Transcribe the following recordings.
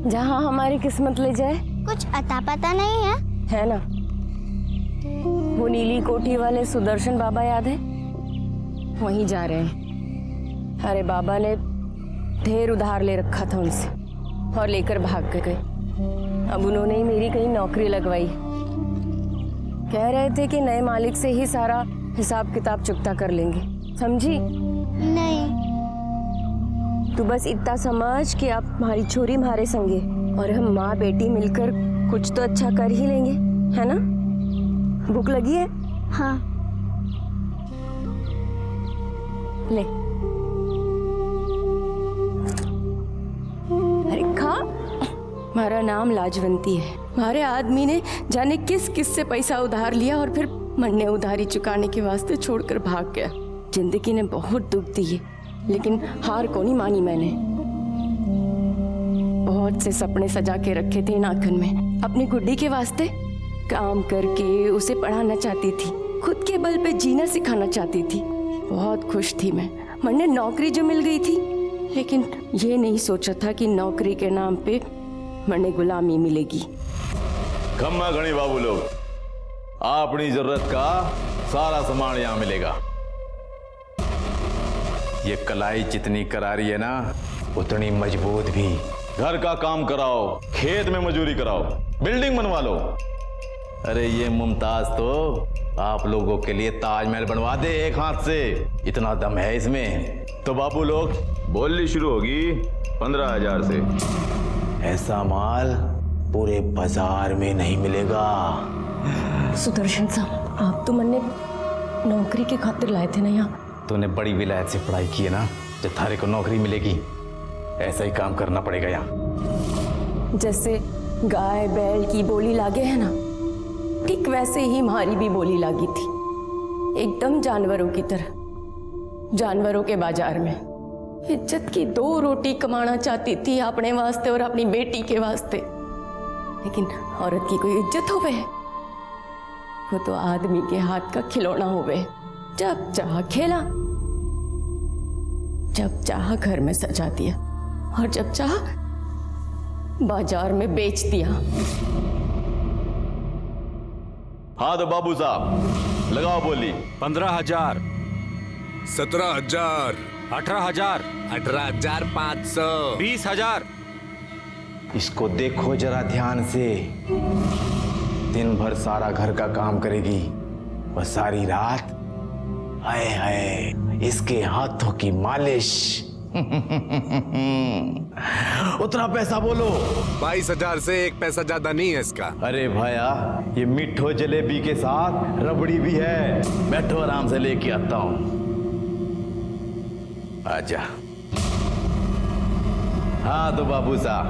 जहाँ हमारी किस्मत ले जाए। कुछ अता पता नहीं है ना? वो नीली कोठी वाले सुदर्शन बाबा याद है? वहीं जा रहे हैं। अरे बाबा ने ढेर उधार ले रखा था उनसे और लेकर भाग के गए। अब उन्होंने ही मेरी कहीं नौकरी लगवाई। कह रहे थे कि नए मालिक से ही सारा हिसाब किताब चुकता कर लेंगे। समझी? नहीं। तू बस इतना समझ कि आप हमारी छोरी हमारे संगे और हम माँ बेटी मिलकर कुछ तो अच्छा कर ही लेंगे, है ना? भूख लगी है? हाँ। ले। अरे खा। हमारा नाम लाजवंती है। हमारे आदमी ने जाने किस किस से पैसा उधार लिया और फिर मन्ने उधारी चुकाने के वास्ते छोड़कर भाग गया। जिंदगी ने बहुत दुख दिए, लेकिन हार को नहीं मानी मैंने। बहुत से सपने सजा के रखे थे इन आंखन में। अपनी गुड्डी के वास्ते काम करके उसे पढ़ाना चाहती थी, खुद के बल पे जीना सिखाना चाहती थी। बहुत खुश थी मैं। मैंने नौकरी जो मिल गई थी, लेकिन ये नहीं सोचा था कि नौकरी के नाम पे मैंने गुलामी मिलेगी। खम्मा घनी बाबू लोग, अपनी जरूरत का सारा सामान यहाँ मिलेगा। ये कलाई जितनी करारी है ना, उतनी मजबूत भी। घर का काम कराओ, खेत में मजदूरी कराओ, बिल्डिंग बनवा लो। अरे ये मुमताज तो आप लोगों के लिए ताजमहल बनवा दे एक हाथ से, इतना दम है इसमें। तो बाबू लोग, बोली शुरू होगी 15,000 से। ऐसा माल पूरे बाजार में नहीं मिलेगा। सुदर्शन साहब, आप तो मन्ने नौकरी के खातिर लाए थे ना यहाँ। तूने बड़ी विलायत से पढ़ाई की है ना, जब थारे को नौकरी मिलेगी ऐसा ही काम करना पड़ेगा यहाँ। जैसे गाय बैल की बोली लागे है ना, ठीक वैसे ही हमारी भी बोली लागी थी, एकदम जानवरों की तरह। जानवरों के बाजार में इज्जत की 2 रोटी कमाना चाहती थी अपने वास्ते और अपनी बेटी के वास्ते। लेकिन औरत की कोई इज्जत होवे? वो तो आदमी के हाथ का खिलौना होवे। जब चाह खेला, जब चाह घर में सजा दिया और जब चाह बाजार में बेच दिया। हाँ तो बाबू साहब लगाओ बोली। 15,000, 17,000, 18,000, 18,500, 20,000। इसको देखो जरा ध्यान से। दिन भर सारा घर का काम करेगी और सारी रात हाय हाय इसके हाथों की मालिश। उतना पैसा बोलो। 22,000 से 1 पैसा ज्यादा नहीं है इसका। अरे भाया, ये मिठो जलेबी के साथ रबड़ी भी है। बैठो आराम से लेके आता हूं। आजा। हाँ तो बाबू साहब,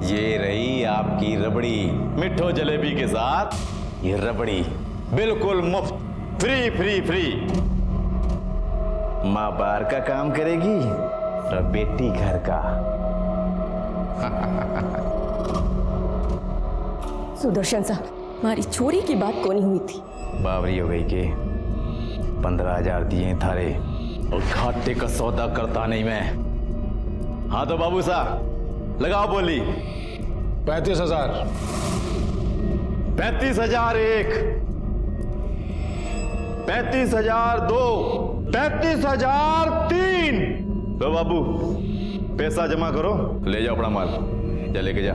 ये रही आपकी रबड़ी। मिठो जलेबी के साथ ये रबड़ी बिल्कुल मुफ्त, फ्री फ्री फ्री। माँ बाहर का काम करेगी और बेटी घर का। सुदर्शन साहब, हमारी छोरी की बात को नहीं हुई थी। बावरी हो गई के 15,000 दिए थारे और घाटे का सौदा करता नहीं मैं। हाँ तो बाबू साहब लगाओ बोली। 35,000, 35,000 1, 35,000 2, 35,000 3। लो बाबू, पैसा जमा करो, ले जाओ अपना माल। जा लेके जा।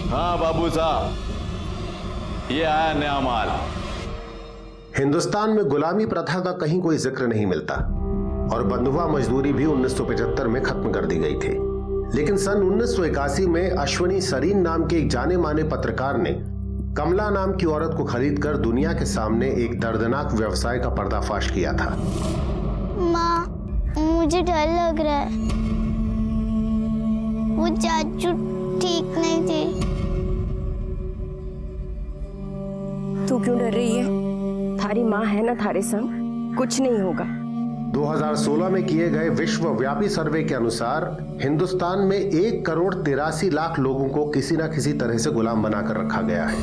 हाँ बाबू साहब, ये आया नया माल। हिंदुस्तान में गुलामी प्रथा का कहीं कोई जिक्र नहीं मिलता और बंधुआ मजदूरी भी 1975 में खत्म कर दी गई थी। लेकिन सन 1981 में अश्वनी सरीन नाम के एक जाने माने पत्रकार ने कमला नाम की औरत को खरीदकर दुनिया के सामने एक दर्दनाक व्यवसाय का पर्दाफाश किया था। माँ, मुझे डर लग रहा है। वो चाचू ठीक नहीं थी। तू क्यों डर रही है? थारी माँ है ना थारे संग, कुछ नहीं होगा। 2016 में किए गए विश्वव्यापी सर्वे के अनुसार हिंदुस्तान में 1,83,00,000 लोगों को किसी न किसी तरह से गुलाम बनाकर रखा गया है।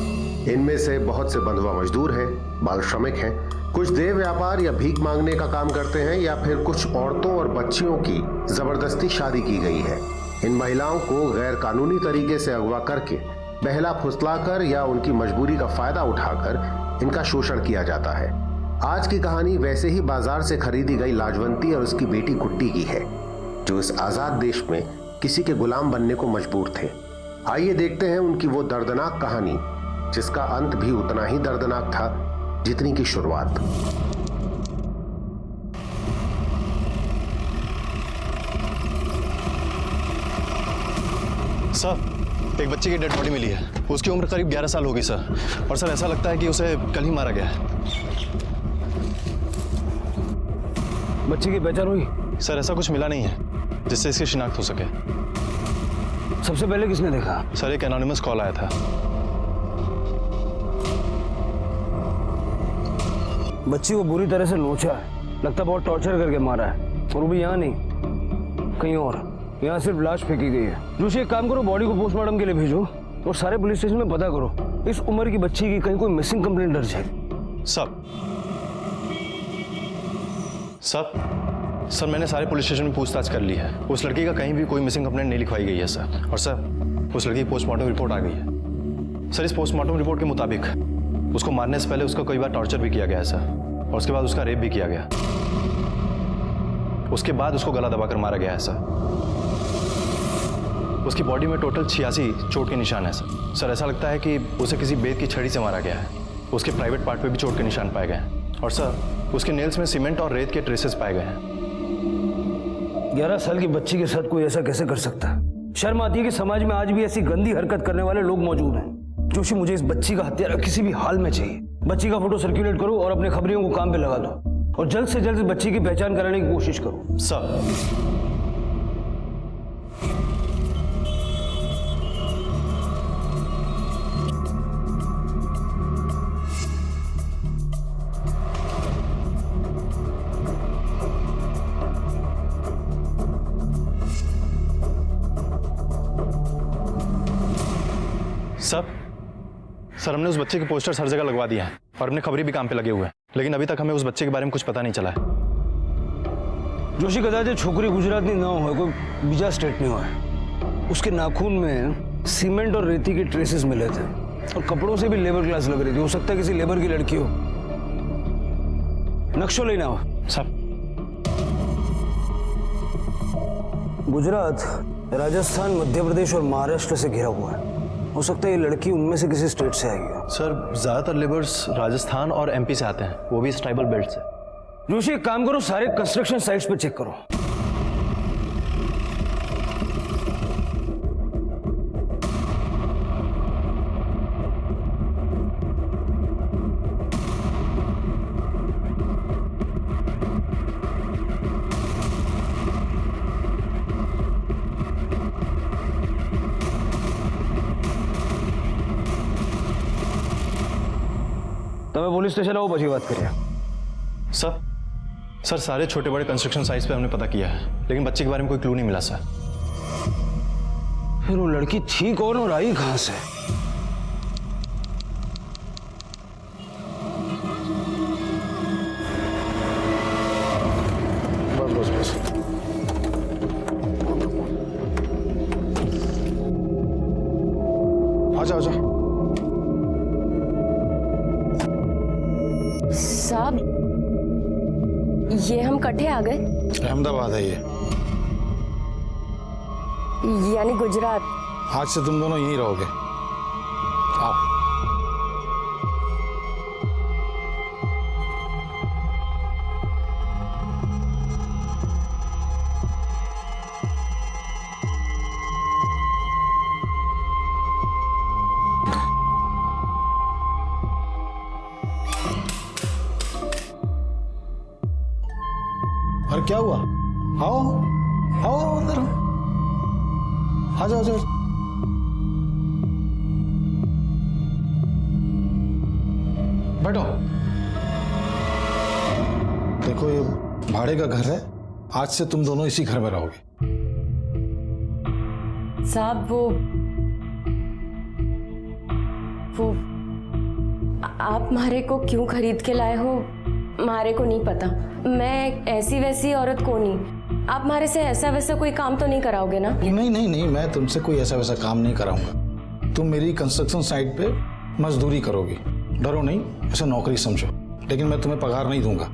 इनमें से बहुत से बंधुआ मजदूर हैं, बाल श्रमिक हैं, कुछ देह व्यापार या भीख मांगने का काम करते हैं, या फिर कुछ औरतों और बच्चियों की जबरदस्ती शादी की गई है। इन महिलाओं को गैर कानूनी तरीके से अगवा करके बहला फुसलाकर या उनकी मजबूरी का फायदा उठाकर इनका शोषण किया जाता है। आज की कहानी वैसे ही बाजार से खरीदी गई लाजवंती और उसकी बेटी गुड्डी की है, जो इस आजाद देश में किसी के गुलाम बनने को मजबूर थे। आइए देखते हैं उनकी वो दर्दनाक कहानी, जिसका अंत भी उतना ही दर्दनाक था जितनी की शुरुआत। सर, एक बच्चे की डेड बॉडी मिली है। उसकी उम्र करीब 11 साल होगी सर, और सर ऐसा लगता है कि उसे कल ही मारा गया है। बच्चे की पहचान हुई? सर ऐसा कुछ मिला नहीं है जिससे इसकी शिनाख्त हो सके। सबसे पहले किसने देखा? सर एक एनोनिमस कॉल आया था। बच्ची को बुरी तरह से नोचा है, लगता बहुत टॉर्चर करके मारा है, और वो भी यहाँ नहीं कहीं और। यहाँ सिर्फ लाश फेंकी गई है। जोशी एक काम करो, बॉडी को पोस्टमार्टम के लिए भेजो और सारे पुलिस स्टेशन में पता करो इस उम्र की बच्ची की कहीं कोई मिसिंग कंप्लेंट दर्ज है। सर मैंने सारे पुलिस स्टेशन में पूछताछ कर ली है। उस लड़की का कहीं भी कोई मिसिंग कंप्लेंट नहीं लिखवाई गई है सर। और सर उस लड़की की पोस्टमार्टम रिपोर्ट आ गई है। सर इस पोस्टमार्टम रिपोर्ट के मुताबिक उसको मारने से पहले उसका कई बार टॉर्चर भी किया गया है सर, और उसके बाद उसका रेप भी किया गया। उसके बाद उसको गला दबाकर मारा गया है सर। उसकी बॉडी में टोटल 86 चोट के निशान है सर। सर ऐसा लगता है कि उसे किसी बेत की छड़ी से मारा गया है। उसके प्राइवेट पार्ट पे भी चोट के निशान पाए गए हैं, और सर उसके नेल्स में सीमेंट और रेत के ट्रेसेस पाए गए हैं। 11 साल की बच्ची के साथ कोई ऐसा कैसे कर सकता है? शर्म आती है कि समाज में आज भी ऐसी गंदी हरकत करने वाले लोग मौजूद हैं। जोशी, मुझे इस बच्ची का हत्यारा किसी भी हाल में चाहिए। बच्ची का फोटो सर्कुलेट करो और अपने खबरियों को काम पे लगा दो, और जल्द से जल्द बच्ची की पहचान कराने की कोशिश करो। सर सर हमने उस बच्चे के पोस्टर्स हर जगह लगवा दिए हैं और अपने खबरी भी काम पे लगे हुए हैं, लेकिन अभी तक हमें उस बच्चे के बारे में कुछ पता नहीं चला है। जोशी, कदाच छोकरी गुजरात नहीं ना हो, कोई बीजा स्टेट नहीं हुआ। उसके नाखून में सीमेंट और रेती के ट्रेसेस मिले थे, और कपड़ों से भी लेबर क्लास लग रही थी। हो सकता है किसी लेबर की लड़की हो। नक्शो लेना हो सब। गुजरात, राजस्थान, मध्य प्रदेश और महाराष्ट्र से घिरा हुआ है। हो सकता है ये लड़की उनमें से किसी स्टेट से आई हो। सर ज्यादातर लेबर्स राजस्थान और एमपी से आते हैं, वो भी इस ट्राइबल बेल्ट से। जोशी, एक काम करो, सारे कंस्ट्रक्शन साइट्स पे चेक करो। તમે પોલીસ સ્ટેશન આવો, પછી વાત કરીએ। सर सारे छोटे बड़े कंस्ट्रक्शन साइट्स पे हमने पता किया है, लेकिन बच्चे के बारे में कोई क्लू नहीं मिला सर। फिर वो लड़की थी कौन और आई कहां से? बस आजा आजा। साहब, ये हम कट्ठे आ गए? अहमदाबाद है ये। यानी गुजरात। आज से तुम दोनों यहीं रहोगे। आओ। अरे क्या हुआ? आओ आओ अंदर आओ। आ जाओ जाओ। बैठो। देखो ये भाड़े का घर है, आज से तुम दोनों इसी घर में रहोगे। साहब वो आप मारे को क्यों खरीद के लाए हो मारे को नहीं पता। मैं ऐसी वैसी औरत को नहीं। आप मारे से ऐसा वैसा कोई काम तो नहीं कराओगे ना? नहीं नहीं नहीं, मैं तुमसे कोई ऐसा वैसा काम नहीं कराऊंगा। तुम मेरी कंस्ट्रक्शन साइट पे मजदूरी करोगी, डरो नहीं, ऐसा नौकरी समझो। लेकिन मैं तुम्हें पगार नहीं दूंगा।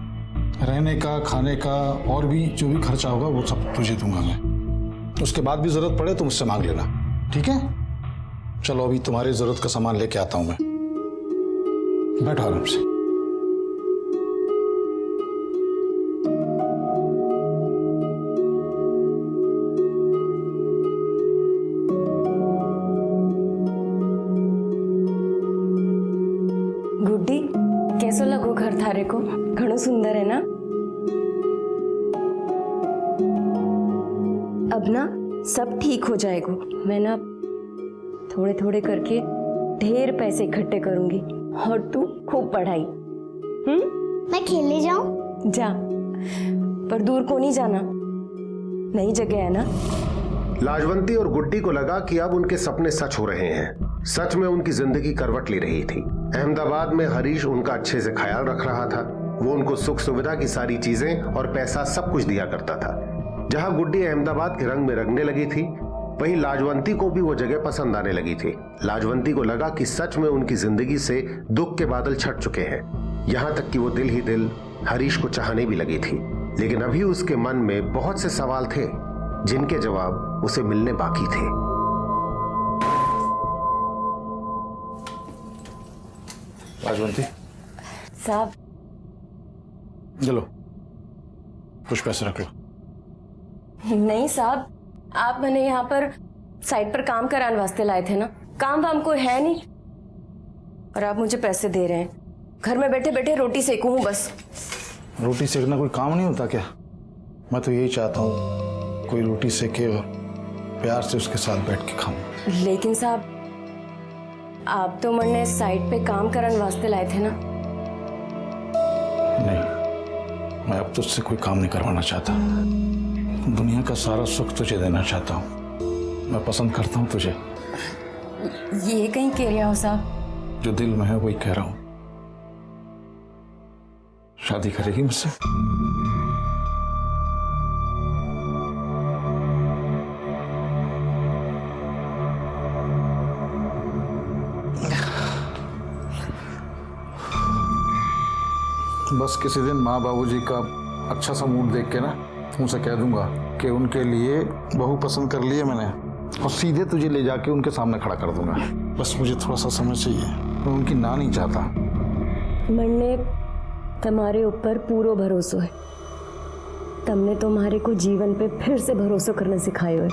रहने का, खाने का और भी जो भी खर्चा होगा वो सब तुझे दूंगा मैं। उसके बाद भी जरूरत पड़े तो मुझसे मांग लेना, ठीक है? चलो अभी तुम्हारी जरूरत का सामान लेके आता हूं मैं। बैठो आराम से। गुड्डी कैसो लगो घर थारे को? घणो सुंदर है ना? अब ना सब ठीक हो जाएगा। मैं ना थोड़े थोड़े करके ढेर पैसे इकट्ठे करूंगी और तू खूब पढ़ाई। मैं खेलने जाऊं? जा, पर दूर को नहीं जाना, नई जगह है ना। लाजवंती और गुड्डी को लगा कि अब उनके सपने सच हो रहे हैं। सच में उनकी जिंदगी करवट ले रही थी। अहमदाबाद में हरीश उनका अच्छे से ख्याल रख रहा था। वो उनको सुख सुविधा की सारी चीजें और पैसा सब कुछ दिया करता था। जहां गुड्डी अहमदाबाद के रंग में रंगने लगी थी, वहीं लाजवंती को भी वो जगह पसंद आने लगी थी। लाजवंती को लगा कि सच में उनकी जिंदगी से दुख के बादल छट चुके हैं। यहां तक कि वो दिल ही दिल हरीश को चाहने भी लगी थी। लेकिन अभी उसके मन में बहुत से सवाल थे जिनके जवाब उसे मिलने बाकी थे। लाजवंती, साहब। चलो कुछ पैसे रख लो। नहीं साहब, आप मैंने यहाँ पर साइट पर काम कराने वास्ते लाए थे ना। काम वाम कोई है नहीं और आप मुझे पैसे दे रहे हैं। घर में बैठे बैठे रोटी सेकूं हूँ बस। रोटी सेकना कोई काम नहीं होता क्या? मैं तो यही चाहता हूँ कोई रोटी सेके और प्यार से उसके साथ बैठ के खाऊं। लेकिन साहब, आप तो मैंने साइट पे काम कराने वास्ते लाए थे ना। नहीं, मैं अब तुझसे कोई काम नहीं करवाना चाहता। दुनिया का सारा सुख तुझे देना चाहता हूँ। मैं पसंद करता हूँ तुझे। ये कहीं कह रहे हो साहब? जो दिल में है वही कह रहा हूँ। शादी करेगी मुझसे? बस किसी दिन माँ बाबूजी का अच्छा सा मूड देख के ना तुमसे कह दूंगा कि उनके लिए बहू पसंद कर ली है मैंने, और सीधे तुझे ले जाके उनके सामने खड़ा कर दूंगा। बस मुझे थोड़ा सा समय चाहिए, मैं उनकी ना नहीं चाहता। मैंने तुम्हारे ऊपर पूरा भरोसा है। तुमने तुम्हारे को जीवन पे फिर से भरोसा करना सिखायो है।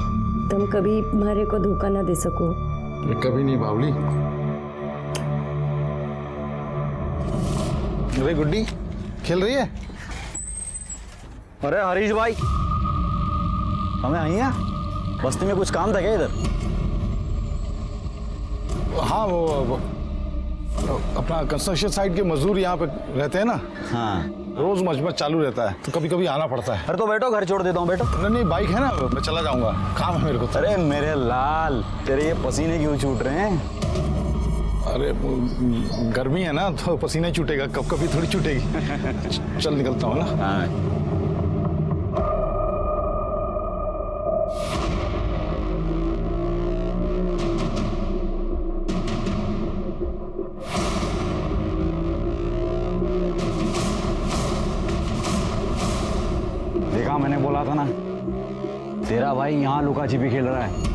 तुम कभी हमारे को धोखा ना दे सको। ये कभी नहीं बावली। अरे गुड्डी खेल रही है? अरे हरीश भाई, हमें आई हैं? बस्ती में कुछ काम था क्या इधर? हाँ, वो अपना कंस्ट्रक्शन साइट के मजदूर यहाँ पे रहते हैं ना। हाँ, रोज मजबत चालू रहता है तो कभी कभी आना पड़ता है। अरे तो बैठो, घर छोड़ देता हूँ, बैठो। नहीं नहीं, बाइक है ना, मैं चला जाऊंगा, काम है मेरे को। अरे मेरे लाल, तेरे ये पसीने क्यों छूट रहे हैं? अरे गर्मी है ना तो पसीना छूटेगा, कब कभी थोड़ी छूटेगी। चल निकलता हूँ ना। हाँ। देखा, मैंने बोला था ना, तेरा भाई यहाँ लुका छिपी खेल रहा है।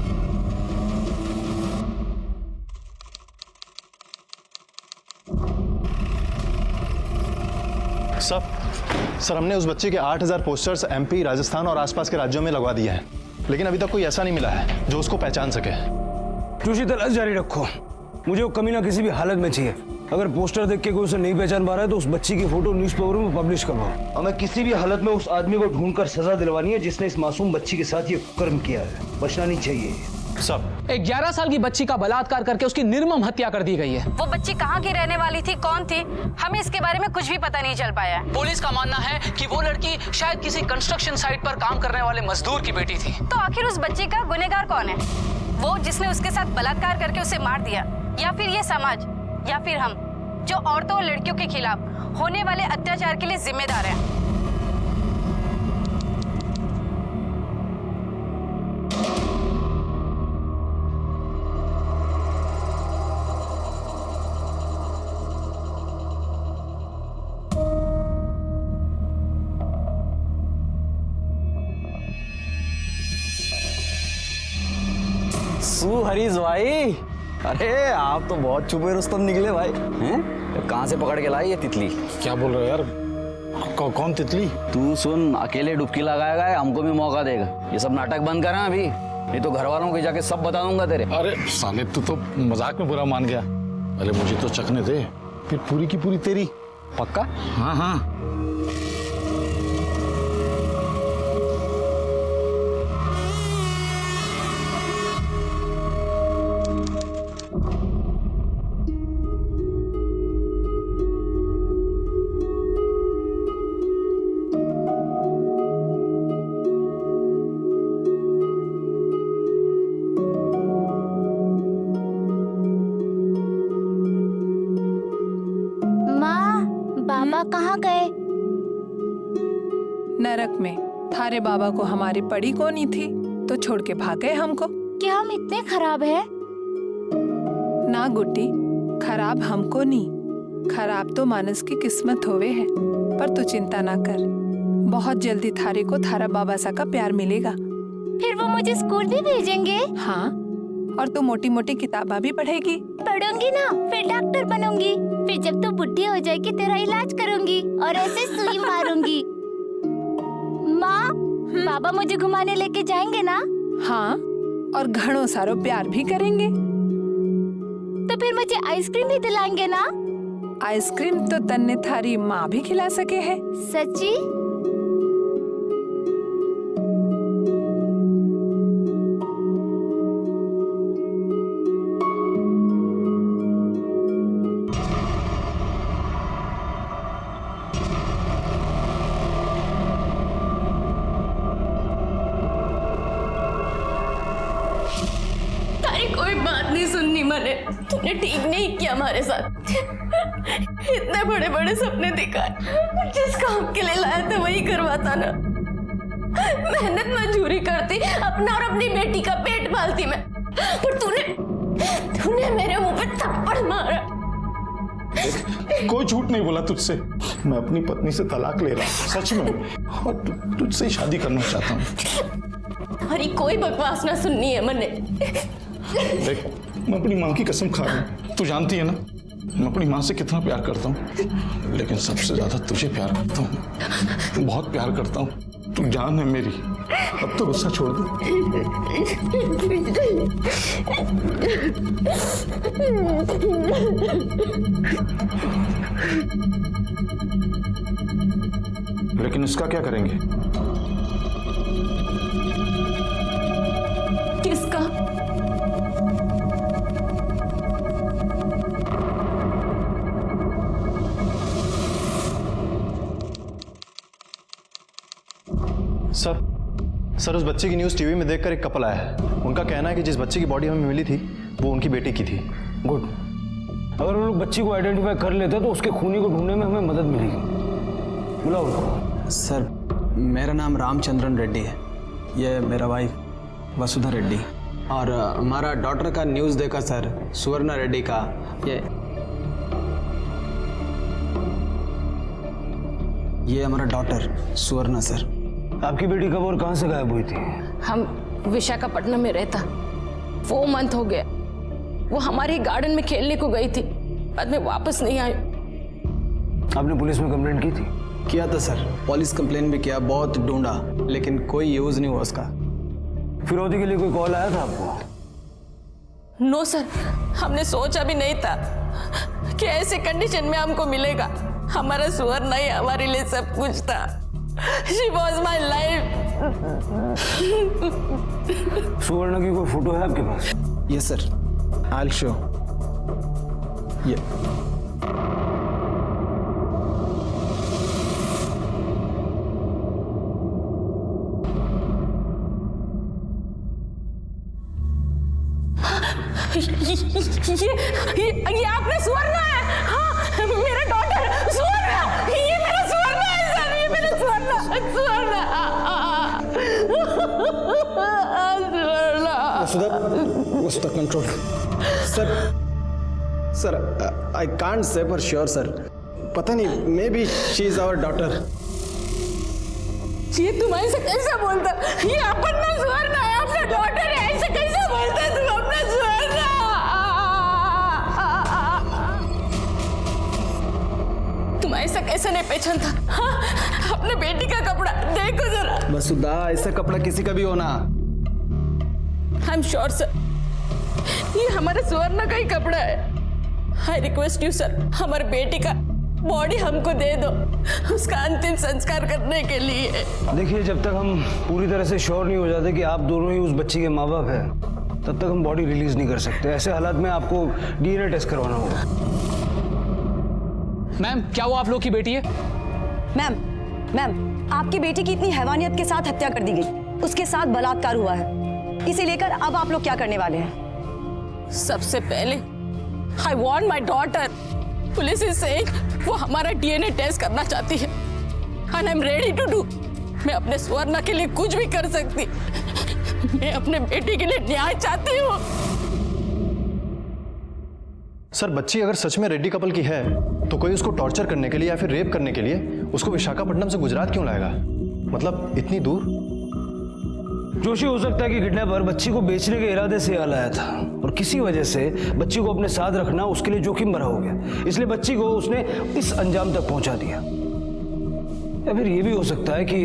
सर, हमने उस बच्चे के 8000 पोस्टर्स एमपी, राजस्थान और आसपास के राज्यों में लगवा दिए हैं, लेकिन अभी तक कोई ऐसा नहीं मिला है जो उसको पहचान सके। जोशी, तलाश जारी रखो। मुझे वो कमीना किसी भी हालत में चाहिए। अगर पोस्टर देख के कोई उसे नहीं पहचान पा रहा है तो उस बच्ची की फोटो न्यूज़पेपर में पब्लिश करवाओ। हमें किसी भी हालत में उस आदमी को ढूंढकर सजा दिलवानी है जिसने इस मासूम बच्ची के साथ ये कर्म किया है। बचना नहीं चाहिए। सब 11 साल की बच्ची का बलात्कार करके उसकी निर्मम हत्या कर दी गई है। वो बच्ची कहाँ की रहने वाली थी, कौन थी, हमें इसके बारे में कुछ भी पता नहीं चल पाया है। पुलिस का मानना है कि वो लड़की शायद किसी कंस्ट्रक्शन साइट पर काम करने वाले मजदूर की बेटी थी। तो आखिर उस बच्ची का गुनहगार कौन है? वो जिसने उसके साथ बलात्कार करके उसे मार दिया, या फिर ये समाज, या फिर हम? जो औरतों और लड़कियों के खिलाफ होने वाले अत्याचार के लिए जिम्मेदार है। हरीश भाई, अरे आप तो बहुत छुपे रुस्तम निकले भाई। हैं? कहाँ से पकड़ के लाई ये तितली? क्या बोल रहे हो यार? कौन तितली? तू सुन, अकेले डुबकी लगाएगा हमको भी मौका देगा। ये सब नाटक बंद करा अभी, नहीं तो घर वालों को जाके सब बता दूंगा तेरे। अरे साले, तू तो मजाक में बुरा मान गया। पहले मुझे तो चखने दे, फिर पूरी की पूरी तेरी। पक्का? हाँ हाँ। बाबा कहाँ गए? नरक में। थारे बाबा को हमारी पड़ी कोनी थी तो छोड़ के भाग गए हमको। क्या हम इतने खराब हैं? ना गुड्डी, खराब हमको नहीं, खराब तो मानस की किस्मत होवे है। पर तू चिंता ना कर, बहुत जल्दी थारे को थारा बाबा सा का प्यार मिलेगा। फिर वो मुझे स्कूल भी भेजेंगे? हाँ, और तू मोटी मोटी किताबा भी पढ़ेगी। पढ़ूंगी ना, फिर डॉक्टर बनूंगी। फिर जब तू बुढ़ी हो जाएगी तेरा इलाज करूंगी और ऐसे सुई मारूंगी। माँ, बाबा मुझे घुमाने लेके जाएंगे ना? हाँ, और घणों सारो प्यार भी करेंगे। तो फिर मुझे आइसक्रीम भी दिलाएंगे ना? आइसक्रीम तो तन्ने थारी माँ भी खिला सके है। सच्ची? कोई बात नहीं सुननी मैंने। तूने ठीक नहीं किया हमारे साथ। इतने बड़े बड़े सपने दिखाए, जिस काम के लिए लाया था वही करवाता ना। मेहनत मजदूरी करती, अपना और अपनी बेटी का पेट पालती मैं, पर तूने मेरे मुंह पे थप्पड़ मारा। कोई झूठ नहीं बोला तुझसे। मैं अपनी पत्नी से तलाक ले रहा हूँ, सच में, और तुझसे ही शादी करना चाहता हूँ। अरे कोई बकवास ना सुननी है मैंने। देख, मैं अपनी माँ की कसम खा रहा हूँ, तू जानती है ना मैं अपनी माँ से कितना प्यार करता हूँ, लेकिन सबसे ज्यादा तुझे प्यार करता हूँ, बहुत प्यार करता हूँ। तू जान है मेरी। अब तो गुस्सा छोड़ दे। लेकिन इसका क्या करेंगे? किसका? सर उस बच्चे की न्यूज़ टीवी में देखकर एक कपल आया है। उनका कहना है कि जिस बच्चे की बॉडी हमें मिली थी वो उनकी बेटी की थी। गुड। अगर वो लोग बच्ची को आइडेंटिफाई कर लेते तो उसके खूनी को ढूंढने में हमें मदद मिलेगी। बुलाओ उनको। सर, मेरा नाम रामचंद्रन रेड्डी है, ये मेरा वाइफ वसुधा रेड्डी, और हमारा डॉटर का न्यूज़ देखा सर, सुवर्णा रेड्डी का। ये हमारा डॉटर सुवर्णा सर। आपकी बेटी कब और कहाँ से गायब हुई थी? हम विशाखापट्टनम में रहता, 4 मंथ हो गया। वो हमारे गार्डन में खेलने को गई थी, बाद में वापस नहीं आई। आपने पुलिस में कंप्लेंट की थी? किया था सर, पुलिस कंप्लेंट भी किया, बहुत ढूंढा, लेकिन कोई यूज नहीं हुआ उसका। फिरौती के लिए कोई कॉल आया था आपको? नो सर, हमने सोचा भी नहीं था कि ऐसे कंडीशन में हमको मिलेगा। हमारा सुवर्णा ही हमारे लिए सब कुछ था। She was my life. सुवर्णा की कोई फोटो है आपके पास? Yes sir, I'll show. ये ये आपने सुवर्णा है? हाँ, मेरा डॉटर सुवर्ण, ये मेरा सुवर्ण है सर, ये मेरा Suvarna Vasudha control sir I can't say for sure sir, पता नहीं, maybe she is our daughter. ये तुम ऐसे कैसे बोलता? ये अपना सुवर्ण है, अपना डॉटर है, ऐसे कैसे बोलता तुम अपना सुवर्ण? तुम ऐसा कैसे नहीं पहचानता? हाँ? अपने बेटी का कपड़ा देखो जरा। वसुधा, ऐसा कपड़ा किसी का भी होना। आई एम श्योर सर, ये हमारे सुवर्ण का ही कपड़ा है। आई रिक्वेस्ट यू सर, हमारे बेटी का बॉडी हमको दे दो, उसका अंतिम संस्कार करने के लिए। देखिए, जब तक हम पूरी तरह से श्योर नहीं हो जाते कि आप दोनों ही उस बच्ची के माँ बाप हैं, तब तक हम बॉडी रिलीज नहीं कर सकते। ऐसे हालात में आपको डीएनए टेस्ट करवाना होगा। मैम, क्या वो आप लोग की बेटी है? मैम, आपकी बेटी की इतनी हैवानियत के साथ हत्या कर दी गई, उसके साथ बलात्कार हुआ है, इसे लेकर अब आप लोग क्या करने वाले हैं? सबसे पहले I want my daughter. Police is saying वो हमारा डीएनए टेस्ट करना चाहती है, and I am ready to do. मैं अपने स्वर्ण के लिए कुछ भी कर सकती। मैं अपने बेटी के लिए न्याय चाहती हूँ। सर, बच्ची अगर सच में रेड्डी कपल की है तो कोई उसको टॉर्चर करने के लिए या फिर रेप करने के लिए उसको विशाखापट्टनम से गुजरात क्यों लाएगा? मतलब इतनी दूर? जोशी, हो सकता है कि किडनैपर बच्ची को बेचने के इरादे से यहाँ लाया था और किसी वजह से बच्ची को अपने साथ रखना उसके लिए जोखिम भरा हो गया, इसलिए बच्ची को उसने इस अंजाम तक पहुंचा दिया। या फिर ये भी हो सकता है कि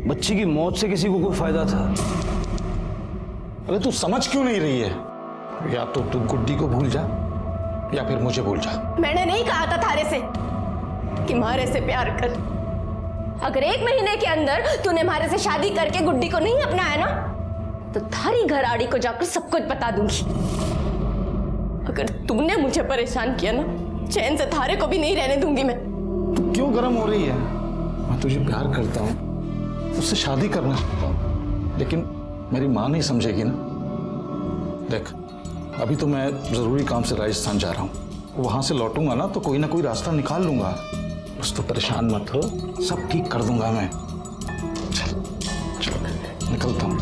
बच्ची की मौत से किसी को कोई फायदा था। अरे तू समझ क्यों नहीं रही है? या तो तू गुड्डी को भूल जा या फिर मुझे भूल जा। मैंने नहीं कहा था थारे से कि मारे से प्यार कर। अगर 1 महीने के अंदर तूने मारे से शादी करके गुड्डी को नहीं अपनाया ना, तो थारी घर आड़ी को जाकर सब कुछ बता दूंगी। अगर तूने मुझे परेशान किया ना, चैन से थारे को भी नहीं रहने दूंगी मैं। तू क्यों गर्म हो रही है? मैं तुझे प्यार करता हूँ, उससे शादी करना चाहता हूँ, लेकिन मेरी माँ नहीं समझेगी ना। देख, अभी तो मैं जरूरी काम से राजस्थान जा रहा हूँ, वहां से लौटूंगा ना तो कोई ना कोई रास्ता निकाल लूंगा। बस तो परेशान मत हो, सब ठीक कर दूंगा मैं। चल निकलता हूँ।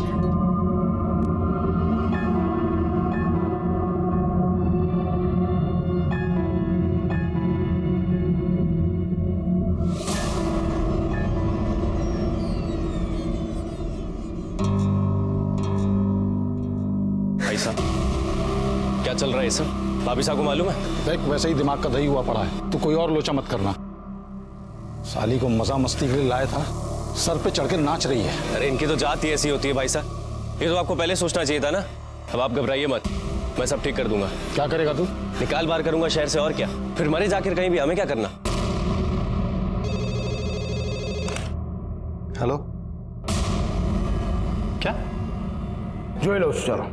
ऐसा क्या चल रहा है सर? भाभी साहब को मालूम है? देख, वैसे ही दिमाग का दही हुआ पड़ा है, तू कोई और लोचा मत करना। साली को मजा मस्ती के लिए लाया था, सर पे चढ़ के नाच रही है। अरे इनकी तो जात ही ऐसी होती है भाई साहब, ये तो आपको पहले सोचना चाहिए था ना। अब आप घबराइए मत, मैं सब ठीक कर दूंगा। क्या करेगा तू? निकाल बाहर करूंगा शहर से, और क्या। फिर मरे जाकर कहीं भी, हमें क्या करना। हेलो, क्या? जो लो चलो।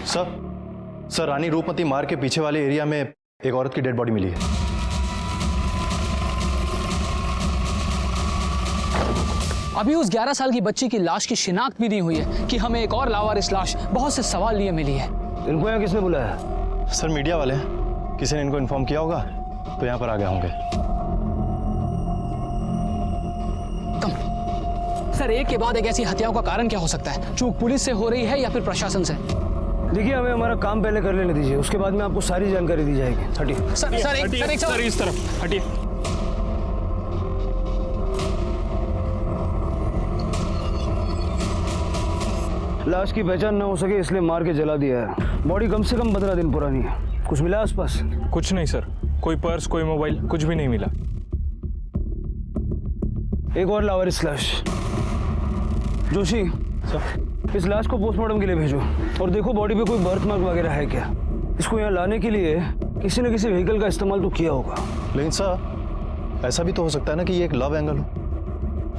सर, रानी रूपमती मार्ग के पीछे वाले एरिया में एक औरत की डेड बॉडी मिली है। अभी उस 11 साल की बच्ची की लाश की शिनाख्त भी नहीं हुई है कि हमें एक और लावारिस लाश बहुत से सवाल लिए मिली है। इनको यहाँ किसने बुलाया? सर, मीडिया वाले हैं, किसी ने इनको इन्फॉर्म किया होगा तो यहाँ पर आ गए होंगे। कम सर, एक के बाद एक ऐसी हत्याओं का कारण क्या हो सकता है? चूक पुलिस से हो रही है या फिर प्रशासन से? देखिए, हमें हमारा काम पहले कर लेने दीजिए, उसके बाद में आपको सारी जानकारी दी जाएगी। हटिए सर, इस तरफ हटिए। लाश की पहचान न हो सके इसलिए मार के जला दिया है। बॉडी कम से कम 15 दिन पुरानी है। कुछ मिला आसपास? कुछ नहीं सर, कोई पर्स, कोई मोबाइल, कुछ भी नहीं मिला। एक और लावारिस लाश। जोशी सर, इस लाश को पोस्टमार्टम के लिए भेजो और देखो बॉडी पे कोई बर्थ मार्क वगैरह है क्या। इसको यहाँ लाने के लिए किसी न किसी व्हीकल का इस्तेमाल तो किया होगा। लेकिन सर, ऐसा भी तो हो सकता है ना कि ये एक लव एंगल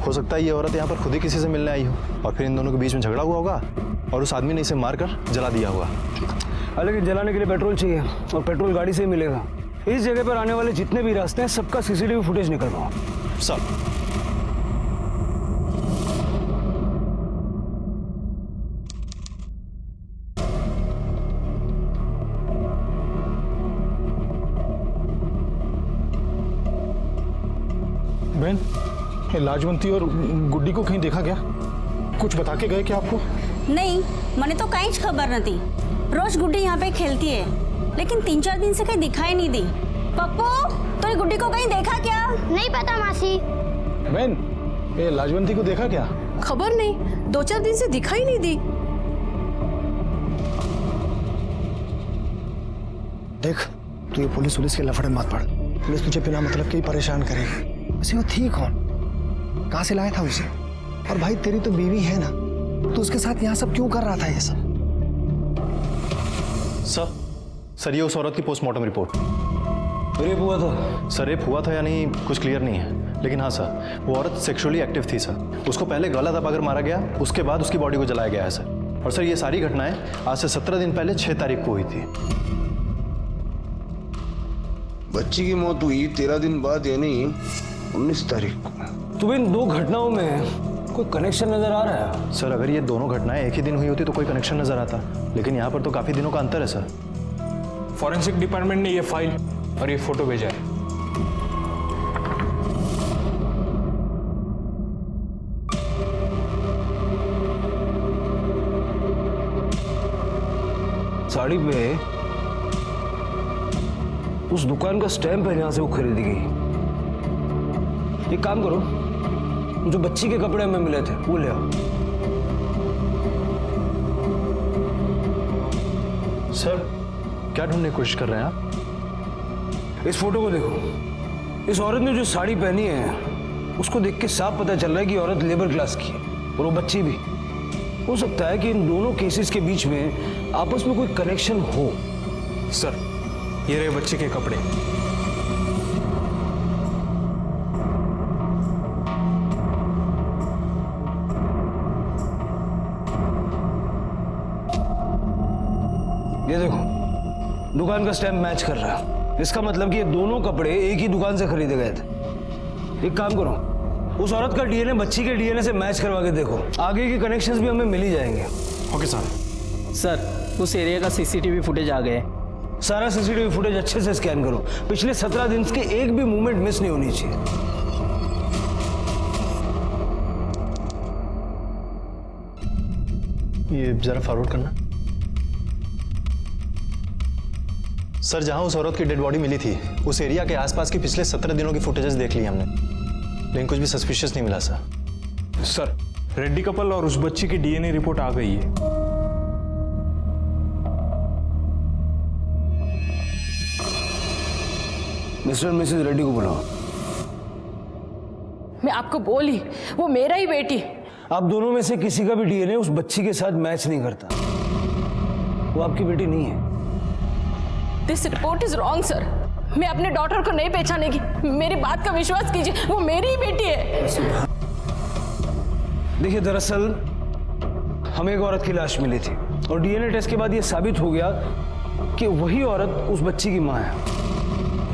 हो सकता है ये औरत यहाँ पर खुद ही किसी से मिलने आई हो और फिर इन दोनों के बीच में झगड़ा हुआ होगा और उस आदमी ने इसे मारकर जला दिया होगा। हालांकि जलाने के लिए पेट्रोल चाहिए और पेट्रोल गाड़ी से ही मिलेगा। इस जगह पर आने वाले जितने भी रास्ते हैं सबका सीसीटीवी फुटेज निकलवाओ। सर, बहन, ये लाजवंती और गुड्डी को कहीं देखा क्या? कुछ बता के गए क्या आपको? नहीं, मैंने तो कहीं खबर न थी। रोज गुड्डी यहाँ पे खेलती है, लेकिन 3-4 दिन से कहीं दिखाई नहीं दी। पप्पू, तूने गुड्डी को कहीं देखा क्या? नहीं पता मासी। बहन, ये लाजवंती को देखा क्या? खबर नहीं, 2-4 दिन से दिखाई नहीं दी। देख, तू ये पुलिस के लफड़े मत पड़। पुलिस तुझे बिना मतलब के ही परेशान करेगी। वैसे वो थी कौन? कहाँ से लाया था उसे? और भाई तेरी तो बीवी है ना, तो उसके साथ यहाँ सब क्यों कर रहा था ये सब? सर ये उस औरत की पोस्टमार्टम रिपोर्ट। रेप हुआ था? सर रेप हुआ था या नहीं कुछ क्लियर नहीं है, लेकिन हाँ सर, वो औरत सेक्सुअली एक्टिव थी सर। उसको पहले गला दबाकर मारा गया, उसके बाद उसकी बॉडी को जलाया गया है सर। और सर ये सारी घटनाएं आज से 17 दिन पहले 6 तारीख को हुई थी। बच्ची की मौत हुई 13 दिन बाद, यानी 19 तारीख को। तुम्हें इन दो घटनाओं में कोई कनेक्शन नजर आ रहा है? सर अगर ये दोनों घटनाएं एक ही दिन हुई होती तो कोई कनेक्शन नजर आता, लेकिन यहाँ पर तो काफी दिनों का अंतर है सर। फॉरेंसिक डिपार्टमेंट ने ये फाइल और ये फोटो भेजा है। साड़ी पे उस दुकान का स्टैम्प है जहां से वो खरीदी गई। एक काम करो, जो बच्ची के कपड़े हमें मिले थे वो ले आओ। सर क्या ढूंढने की कोशिश कर रहे हैं आप? इस फोटो को देखो। इस औरत ने जो साड़ी पहनी है उसको देख के साफ पता चल रहा है कि औरत लेबर क्लास की है, और वो बच्ची भी। हो सकता है कि इन दोनों केसेस के बीच में आपस में कोई कनेक्शन हो। सर ये रहे बच्चे के कपड़े। ये देखो, दुकान का स्टैम्प मैच कर रहा है। इसका मतलब कि ये दोनों कपड़े एक ही दुकान से खरीदे गए थे। एक काम करो, उस औरत का डीएनए बच्ची के डीएनए से मैच करवा के देखो, आगे के कनेक्शंस भी हमें मिल ही जाएंगे। ओके सर उस एरिया का सीसीटीवी फुटेज आ गए। सारा सीसीटीवी फुटेज अच्छे से स्कैन करो। पिछले 17 दिन के एक भी मूवमेंट मिस नहीं होनी चाहिए। ये जरा फॉरवर्ड करना। सर जहां उस औरत की डेड बॉडी मिली थी उस एरिया के आसपास की पिछले 17 दिनों की फुटेजेस देख ली हमने, लेकिन कुछ भी सस्पिशियस नहीं मिला सर। सर रेड्डी कपल और उस बच्ची की डीएनए रिपोर्ट आ गई है। मिस्टर और मिसेस रेड्डी को बुलाओ। मैं आपको बोली, वो मेरा ही बेटी। आप दोनों में से किसी का भी डीएनए उस बच्ची के साथ मैच नहीं करता। वो आपकी बेटी नहीं है। This report is wrong sir. मैं अपने डॉटर को नहीं पहचानेगी। मेरी बात का विश्वास कीजिए, वो मेरी ही बेटी है। देखिए, दरअसल हमें एक औरत की लाश मिली थी और डीएनए टेस्ट के बाद ये साबित हो गया कि वही औरत उस बच्ची की मां है।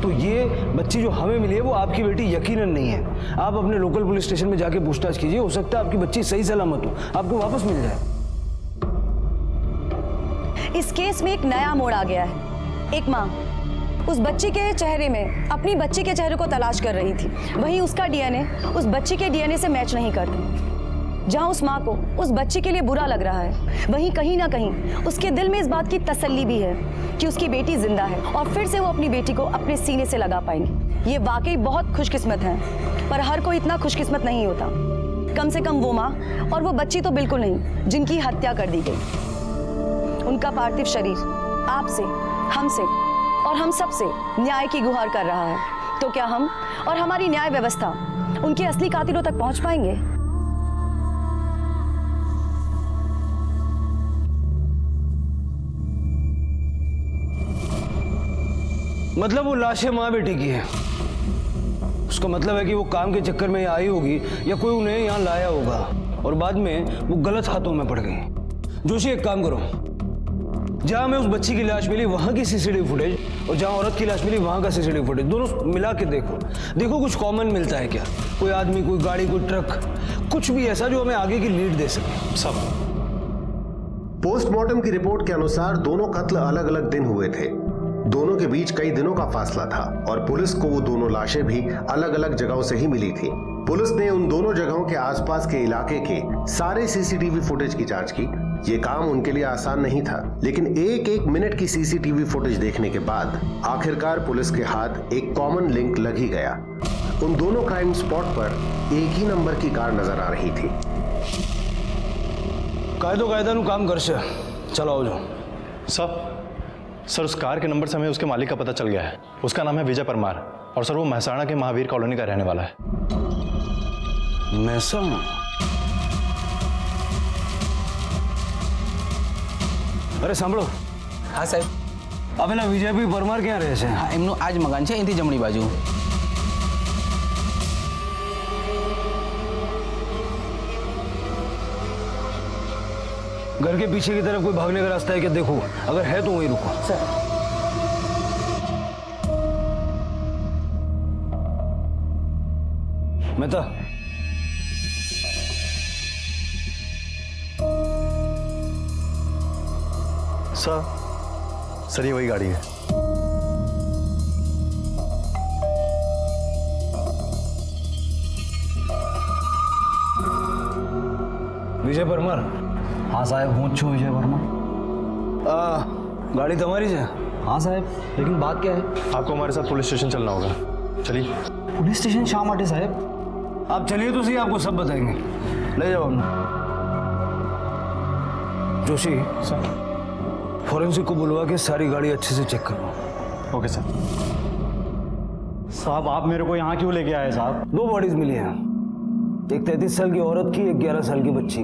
तो ये बच्ची जो हमें मिली है वो आपकी बेटी यकीनन नहीं है। आप अपने लोकल पुलिस स्टेशन में जाके पूछताछ कीजिए, हो सकता है आपकी बच्ची सही सलामत हो, आपको वापस मिल जाए। इस केस में एक नया मोड़ आ गया है। एक माँ उस बच्ची के चेहरे में अपनी बच्ची के चेहरे को तलाश कर रही थी, वहीं उसका डीएनए उस बच्ची के डीएनए से मैच नहीं करता। जहां उस माँ को उस बच्ची के लिए बुरा लग रहा है, वहीं कहीं ना कहीं उसके दिल में इस बात की तसल्ली भी है कि उसकी बेटी जिंदा है और फिर से वो अपनी बेटी को अपने सीने से लगा पाएंगे। ये वाकई बहुत खुशकिस्मत है, पर हर कोई इतना खुशकिस्मत नहीं होता। कम से कम वो माँ और वो बच्ची तो बिल्कुल नहीं जिनकी हत्या कर दी गई। उनका पार्थिव शरीर आपसे, हमसे और हम सबसे न्याय की गुहार कर रहा है। तो क्या हम और हमारी न्याय व्यवस्था उनके असली कातिलों तक पहुंच पाएंगे? मतलब वो लाशें माँ बेटी की है। उसका मतलब है कि वो काम के चक्कर में आई होगी या कोई उन्हें यहाँ लाया होगा और बाद में वो गलत हाथों में पड़ गई। जोशी, एक काम करो, जहां हमें उस बच्ची की लाश मिली वहां की सीसीटीवी फुटेज और जहां औरत की लाश मिली वहां का सीसीटीवी फुटेज दोनों मिला के देखो कुछ कॉमन मिलता है क्या। कोई आदमी, कोई गाड़ी, कोई ट्रक, कुछ भी ऐसा जो हमें आगे की लीड दे सके। सब पोस्टमार्टम की रिपोर्ट के अनुसार दोनों कत्ल अलग अलग दिन हुए थे। दोनों के बीच कई दिनों का फासला था और पुलिस को वो दोनों लाशें भी अलग अलग जगहों से ही मिली थी। पुलिस ने उन दोनों जगहों के आसपास के इलाके के सारे सीसीटीवी फुटेज की जांच की। ये काम उनके लिए आसान नहीं था, लेकिन एक एक मिनट की सीसीटीवी फुटेज देखने के बाद आखिरकार पुलिस के हाथ एक कॉमन लिंक लग ही गया। उन दोनों क्राइम स्पॉट पर एक ही नंबर की कार नजर आ रही थी। कायदो काम कर से चलाओ जो सर उस कार के नंबर से हमें उसके मालिक का पता चल गया है। उसका नाम है विजय परमार और सर वो महसाणा के महावीर कॉलोनी का रहने वाला है। महसाणा? અરે સાંભળો. હા સાહેબ. આ પેલા વિજયભાઈ પરમાર ક્યાં રહે છે? હા એમનું આ જ મકાન છે, અહીંથી જમણી બાજુ. घर के पीछे की तरफ कोई भागने का रास्ता है क्या? देखो, अगर है तो वहीं रुको। सर मेहता, सर ये वही गाड़ी है। विजय परमार? हाँ साहब, हूँ छू विजय वर्मा। गाड़ी तुम्हारी है? हाँ साहब, लेकिन बात क्या है? आपको हमारे साथ पुलिस स्टेशन चलना होगा। चलिए। पुलिस स्टेशन शा माटे साहब? आप चलिए तो सही, आपको सब बताएंगे। ले जाओ हमने। जोशी सर, फॉरेंसिक को बुलवा के सारी गाड़ी अच्छे से चेक करो। Okay sir. साहब आप मेरे को यहाँ क्यों लेके आए साहब? 2 बॉडीज मिली हैं, एक 33 साल की औरत की, एक 11 साल की बच्ची।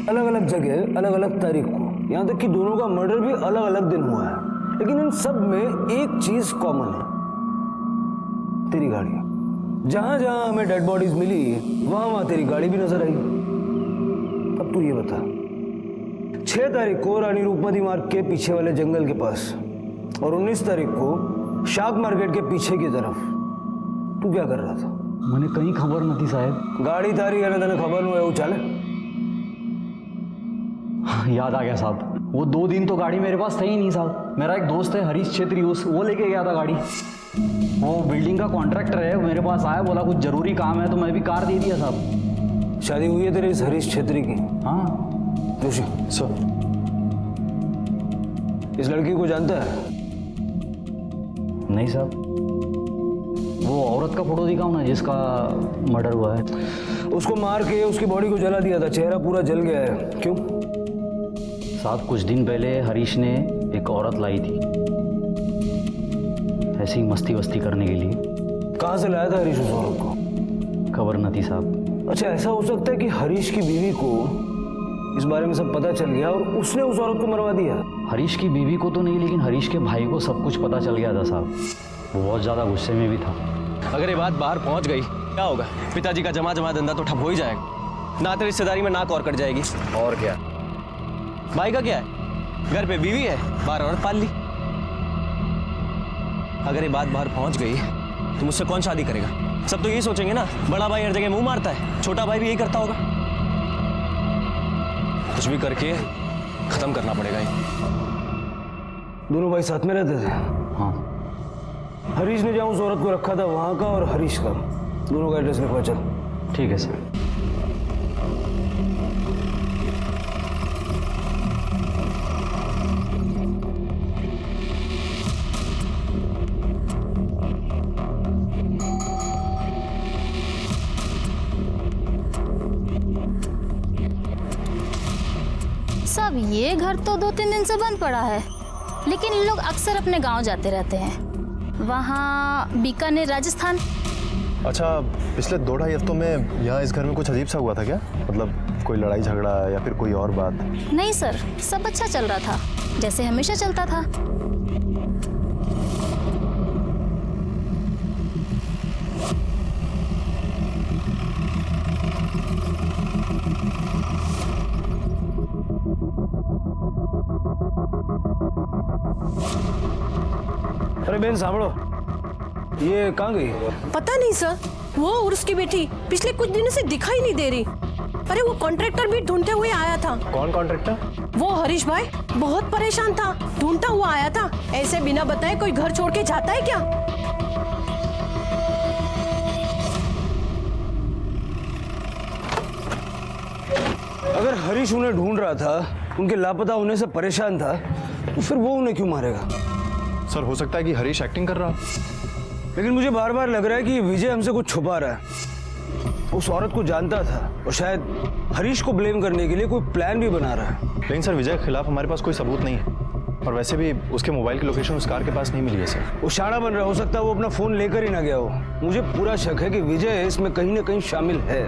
अलग अलग जगह, अलग अलग तारीख को, यहाँ तक कि दोनों का मर्डर भी अलग अलग दिन हुआ है। लेकिन इन सब में एक चीज कॉमन है, तेरी गाड़ी। जहां जहां हमें डेड बॉडीज मिली वहां वहां तेरी गाड़ी भी नजर आई। अब तू ये बता, 6 तारीख को रानी रूपमती मार्ग के पीछे वाले जंगल के पास और 19 तारीख को शाक मार्केट के पीछे की तरफ तू क्या कर रहा था? मैंने कहीं खबर नहीं साहब। गाड़ी तारी है ना, तेने खबर नहीं है? वो चाले याद आ गया साहब, वो 2 दिन तो गाड़ी मेरे पास था ही नहीं साहब। मेरा एक दोस्त है हरीश छेत्री, वो लेके गया था गाड़ी। वो बिल्डिंग का कॉन्ट्रैक्टर है, मेरे पास आया, बोला कुछ जरूरी काम है, तो मैं भी कार दे दिया साहब। शादी हुई है तेरे इस हरीश छेत्री की? हाँ। जोशी सर, इस लड़की को जानता है? नहीं साहब। वो औरत का फोटो दिखाओ ना जिसका मर्डर हुआ है। उसको मार के उसकी बॉडी को जला दिया था, चेहरा पूरा जल गया है। क्यों साहब? कुछ दिन पहले हरीश ने एक औरत लाई थी, ऐसी मस्ती वस्ती करने के लिए। कहाँ से लाया था हरीश उस औरत को? खबर न थी साहब। अच्छा, ऐसा हो सकता है कि हरीश की बीवी को इस बारे में सब पता चल गया और उसने उस औरत को मरवा दिया? हरीश की बीवी को तो नहीं, लेकिन हरीश के भाई को सब कुछ पता चल गया था साहब। वो बहुत ज्यादा गुस्से में भी था। अगर ये बात बाहर पहुंच गई क्या होगा? पिताजी का जमा धंधा तो ठप हो ही जाएगा, नाते रिश्तेदारी में नाक और कट जाएगी। और क्या? भाई का क्या है, घर पे बीवी है, बाहर औरत पाल ली। अगर ये बात बाहर पहुंच गई तो मुझसे कौन शादी करेगा? सब तो यही सोचेंगे ना, बड़ा भाई हर जगह मुंह मारता है, छोटा भाई भी यही करता होगा। कुछ भी करके खत्म करना पड़ेगा ये। दोनों भाई साथ में रहते थे? हाँ। हरीश ने जहाँ उस औरत को रखा था वहां का और हरीश का दोनों का एड्रेस लिखवा। चल। ठीक है सर। सब ये घर तो 2-3 दिन से बंद पड़ा है, लेकिन इन लोग अक्सर अपने गांव जाते रहते हैं। वहाँ बीकानेर, राजस्थान। अच्छा, पिछले 2-2.5 हफ्तों में यहाँ इस घर में कुछ अजीब सा हुआ था क्या? मतलब कोई लड़ाई झगड़ा या फिर कोई और बात? नहीं सर, सब अच्छा चल रहा था, जैसे हमेशा चलता था। अरे बहन सांभो, ये कहाँ गई? पता नहीं सर, वो और उसकी बेटी पिछले कुछ दिनों से दिखाई नहीं दे रही। अरे वो कॉन्ट्रैक्टर भी ढूंढते हुए आया था। कौन कॉन्ट्रैक्टर? वो हरीश भाई बहुत परेशान था, ढूंढता हुआ आया था। ऐसे बिना बताए कोई घर छोड़ के जाता है क्या? अगर हरीश उन्हें ढूंढ रहा था, उनके लापता होने से परेशान था, तो फिर वो उन्हें क्यों मारेगा? सर हो सकता है कि हरीश एक्टिंग कर रहा हो, लेकिन मुझे बार बार लग रहा है कि विजय हमसे कुछ छुपा रहा है। उस औरत को जानता था और शायद हरीश को ब्लेम करने के लिए कोई प्लान भी बना रहा है। लेकिन सर विजय के खिलाफ हमारे पास कोई सबूत नहीं है, और वैसे भी उसके मोबाइल की लोकेशन उस कार के पास नहीं मिली है सर। वो शाणा बन रहा, हो सकता है वो अपना फोन लेकर ही ना गया हो। मुझे पूरा शक है कि विजय इसमें कहीं ना कहीं शामिल है।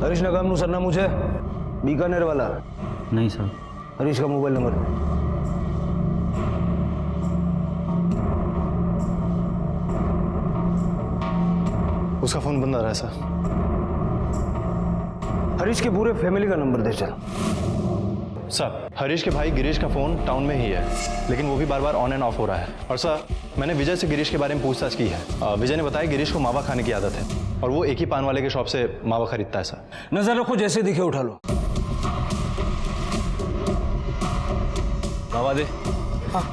हरीश नगाम सरना मुझे बीकानेर वाला? नहीं सर। हरीश का मोबाइल नंबर? उसका फोन बंद आ रहा है सर। हरीश के पूरे फैमिली का नंबर दे चल। सर हरीश के भाई गिरीश का फोन टाउन में ही है, लेकिन वो भी बार बार ऑन एंड ऑफ हो रहा है। और सर मैंने विजय से गिरीश के बारे में पूछताछ की है। विजय ने बताया गिरीश को मावा खाने की आदत है, और वो एक ही पान वाले के शॉप से मावा खरीदता है सर। नजर रखो, जैसे दिखे उठा लो। मावा दे। हाँ।